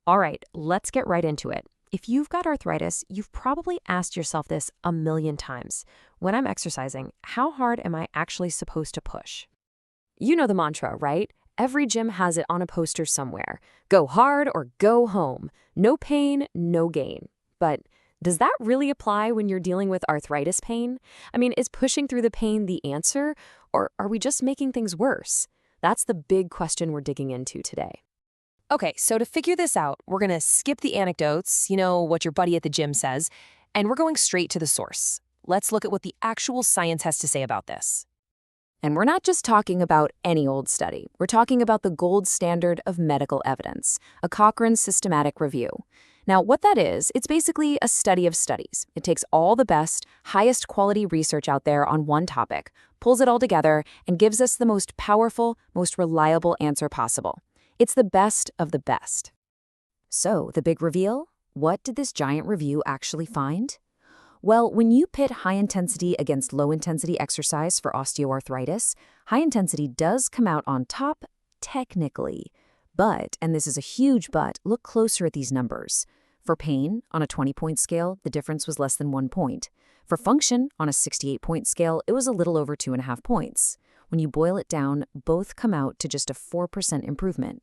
All right, let's get right into it. If you've got arthritis, you've probably asked yourself this a million times. When I'm exercising, how hard am I actually supposed to push? You know the mantra, right? Every gym has it on a poster somewhere. Go hard or go home. No pain, no gain. But does that really apply when you're dealing with arthritis pain? I mean, is pushing through the pain the answer, or are we just making things worse? That's the big question we're digging into today. Okay, so to figure this out, we're going to skip the anecdotes, what your buddy at the gym says, and we're going straight to the source. Let's look at what the actual science has to say about this. And we're not just talking about any old study. We're talking about the gold standard of medical evidence, a Cochrane systematic review. Now, what that is, it's basically a study of studies. It takes all the best, highest quality research out there on one topic, pulls it all together, and gives us the most powerful, most reliable answer possible. It's the best of the best. So, the big reveal? What did this giant review actually find? Well, when you pit high-intensity against low-intensity exercise for osteoarthritis, high-intensity does come out on top, technically. But, and this is a huge but, look closer at these numbers. For pain, on a 20-point scale, the difference was less than 1 point. For function, on a 68-point scale, it was a little over 2.5 points. When you boil it down, both come out to just a 4% improvement.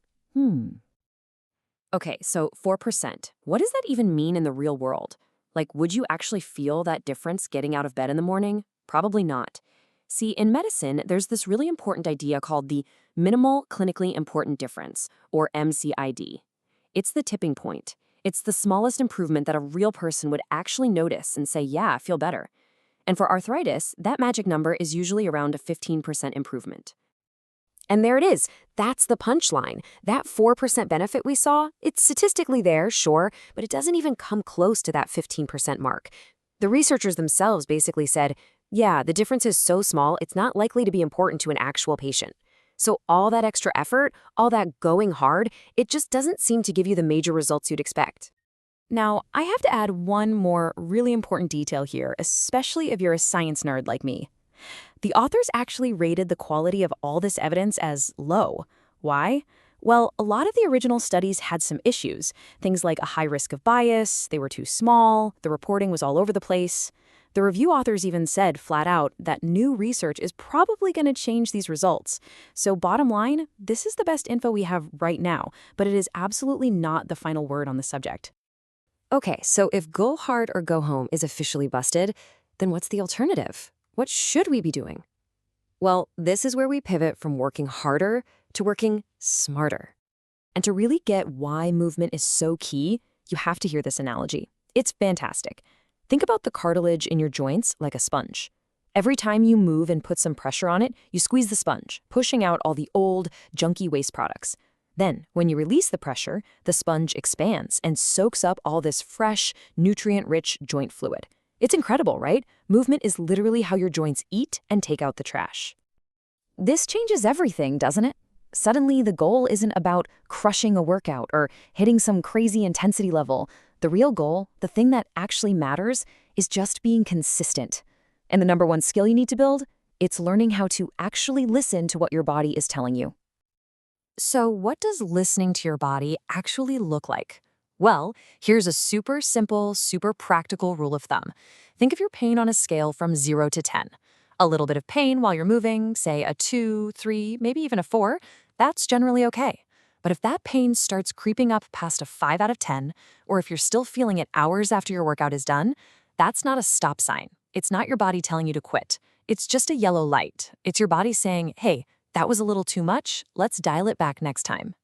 Okay, so 4%. What does that even mean in the real world? Like, would you actually feel that difference getting out of bed in the morning? Probably not. See, in medicine, there's this really important idea called the minimal clinically important difference, or MCID. It's the tipping point. It's the smallest improvement that a real person would actually notice and say, yeah, I feel better. And for arthritis, that magic number is usually around a 15% improvement. And there it is. That's the punchline. That 4% benefit we saw, it's statistically there, sure, but it doesn't even come close to that 15% mark. The researchers themselves basically said, yeah, the difference is so small, it's not likely to be important to an actual patient. So all that extra effort, all that going hard, it just doesn't seem to give you the major results you'd expect. Now, I have to add one more really important detail here, especially if you're a science nerd like me. The authors actually rated the quality of all this evidence as low. Why? Well, a lot of the original studies had some issues. Things like a high risk of bias, they were too small, the reporting was all over the place. The review authors even said flat out that new research is probably going to change these results. So bottom line, this is the best info we have right now, but it is absolutely not the final word on the subject. Okay, so if go hard or go home is officially busted, then what's the alternative? What should we be doing? Well, this is where we pivot from working harder to working smarter. And to really get why movement is so key, you have to hear this analogy. It's fantastic. Think about the cartilage in your joints like a sponge. Every time you move and put some pressure on it, you squeeze the sponge, pushing out all the old, junky waste products. Then, when you release the pressure, the sponge expands and soaks up all this fresh, nutrient-rich joint fluid. It's incredible, right? Movement is literally how your joints eat and take out the trash. This changes everything, doesn't it? Suddenly, the goal isn't about crushing a workout or hitting some crazy intensity level. The real goal, the thing that actually matters, is just being consistent. And the number one skill you need to build? It's learning how to actually listen to what your body is telling you. So, what does listening to your body actually look like? Well, here's a super simple, super practical rule of thumb. Think of your pain on a scale from 0 to 10. A little bit of pain while you're moving, say a 2, 3, maybe even a 4, that's generally okay. But if that pain starts creeping up past a 5 out of 10, or if you're still feeling it hours after your workout is done, that's not a stop sign. It's not your body telling you to quit. It's just a yellow light. It's your body saying, hey, that was a little too much. Let's dial it back next time.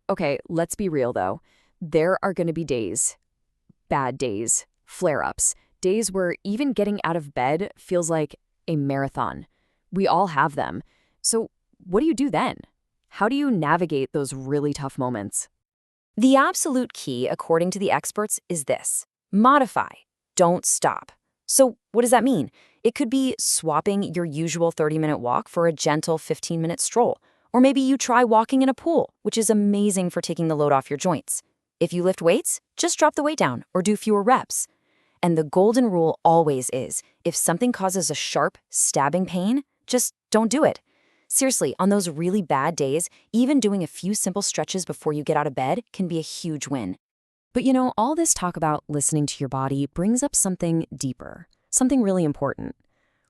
Okay, let's be real though. There are going to be days, bad days, flare-ups, days where even getting out of bed feels like a marathon. We all have them. So what do you do then? How do you navigate those really tough moments? The absolute key, according to the experts, is this: modify, don't stop. So what does that mean? It could be swapping your usual 30-minute walk for a gentle 15-minute stroll. Or maybe you try walking in a pool, which is amazing for taking the load off your joints. If you lift weights, just drop the weight down or do fewer reps. And the golden rule always is, if something causes a sharp, stabbing pain, just don't do it. Seriously, on those really bad days, even doing a few simple stretches before you get out of bed can be a huge win. But all this talk about listening to your body brings up something deeper, something really important.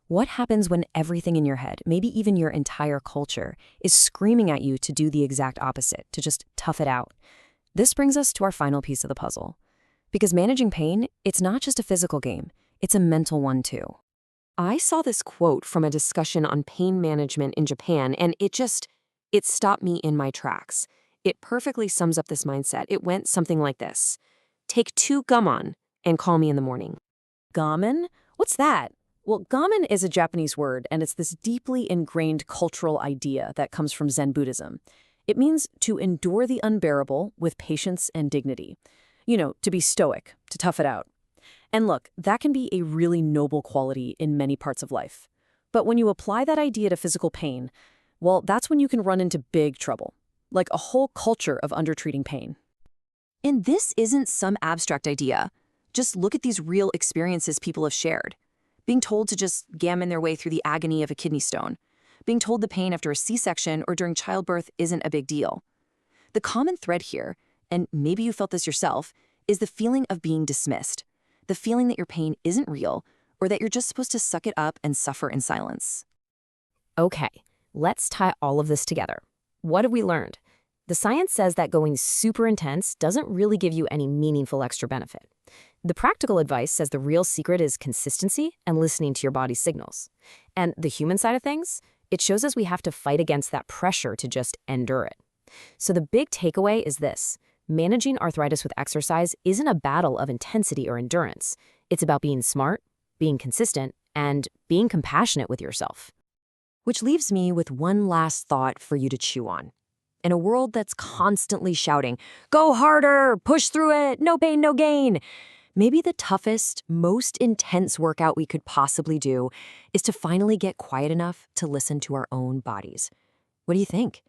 What happens when everything in your head, maybe even your entire culture, is screaming at you to do the exact opposite, to just tough it out? This brings us to our final piece of the puzzle. Because managing pain, it's not just a physical game, it's a mental one too. I saw this quote from a discussion on pain management in Japan, and it stopped me in my tracks. It perfectly sums up this mindset. It went something like this: take 2 gammon and call me in the morning. Gammon? What's that? Well, gammon is a Japanese word, and it's this deeply ingrained cultural idea that comes from Zen Buddhism. It means to endure the unbearable with patience and dignity. To be stoic, to tough it out. And look, that can be a really noble quality in many parts of life. But when you apply that idea to physical pain, well, that's when you can run into big trouble, like a whole culture of undertreating pain. And this isn't some abstract idea. Just look at these real experiences people have shared. Being told to just gammon their way through the agony of a kidney stone. Being told the pain after a C-section or during childbirth isn't a big deal. The common thread here, and maybe you felt this yourself, is the feeling of being dismissed. The feeling that your pain isn't real, or that you're just supposed to suck it up and suffer in silence. Okay, let's tie all of this together. What have we learned? The science says that going super intense doesn't really give you any meaningful extra benefit. The practical advice says the real secret is consistency and listening to your body's signals. And the human side of things, it shows us we have to fight against that pressure to just endure it. So the big takeaway is this: managing arthritis with exercise isn't a battle of intensity or endurance. It's about being smart, being consistent, and being compassionate with yourself. Which leaves me with one last thought for you to chew on. In a world that's constantly shouting, "Go harder, push through it, no pain, no gain," maybe the toughest, most intense workout we could possibly do is to finally get quiet enough to listen to our own bodies. What do you think?